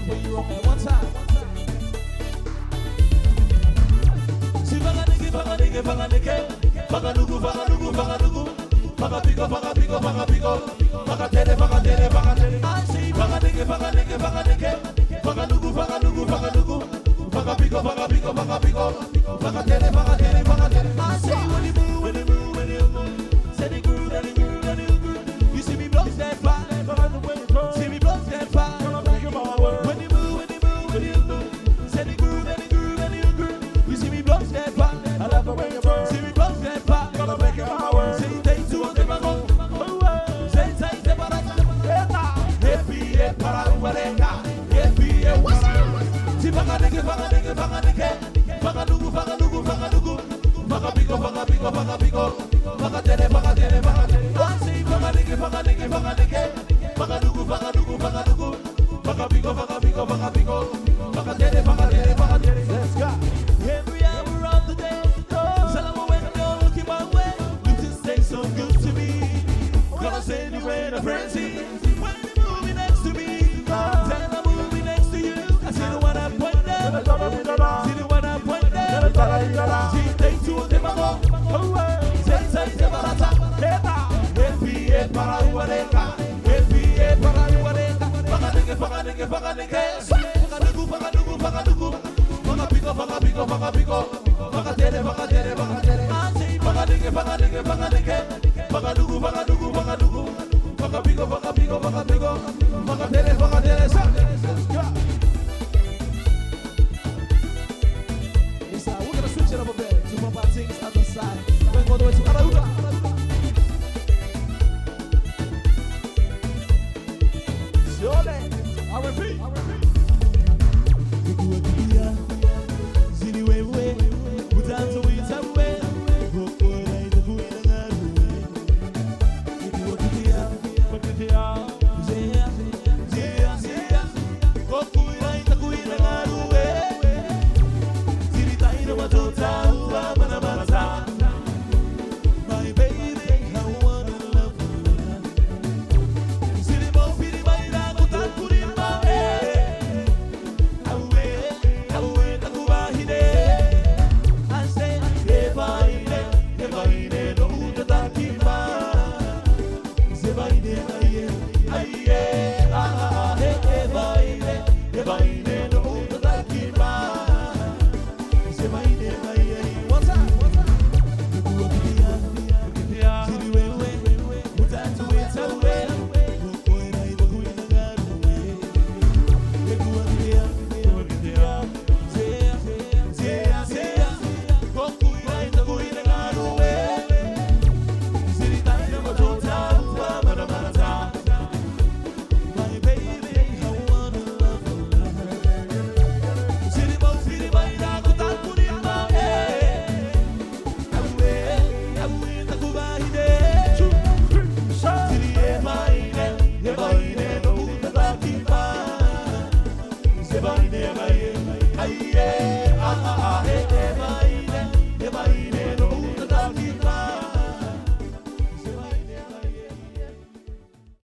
when you rock it one time. See fakaneke, fakaneke, fakaneke, fakanugu, fakanugu, fakanugu, fakapiko, fakapiko, fakapiko, fakatere, fakatere, fakatere. I see fakaneke, fakaneke, fakaneke, fakanugu, fakanugu, fakanugu, fakapiko, fakapiko, fakapiko, fakatere, fakatere, fakatere. I see when you move, when you move, when you move, say the groove, when you groove, when you groove. You see me blow that fire, see me blow that fire. When you move, when you move, when you move, say the groove, when you groove, when you groove. You see me blow that fire, I love the way you move. See me blow that fire, gonna make it my word. Say take two on the bago, say take the barata. Happy, paraguarega, happy, see fakaneke, fakaneke, fakaneke, fakanugu, fakanugu, fakanugu, fakapiko, fakapiko, fakapiko, fakatere, fakatere, fakatere. I say fakaneke, fakaneke, fakaneke, fakanugu, fakanugu, fakanugu, fakapiko, fakapiko, fakapiko, fakatere, fakatere, fakatere. Let's go. Every hour of the day, Salama when you're looking my way. You just stay so good to me. Gonna send you in a frenzy. When you're moving next to me, tell I'm moving next to you. I see the one I point there. See the one I point there. See take two of them along. Say the barata. Happy, paraguarega. Happy, paraguarega. Fakaneke, fakaneke, fakaneke. Fakanugu, fakanugu, fakanugu. Fakapiko, fakapiko, fakapiko, fakatere, fakatere, fakatere. I say fakaneke, fakaneke, fakaneke, fakanugu, fakanugu, fakanugu, fakapiko, fakapiko, fakapiko, fakatere, fakatere.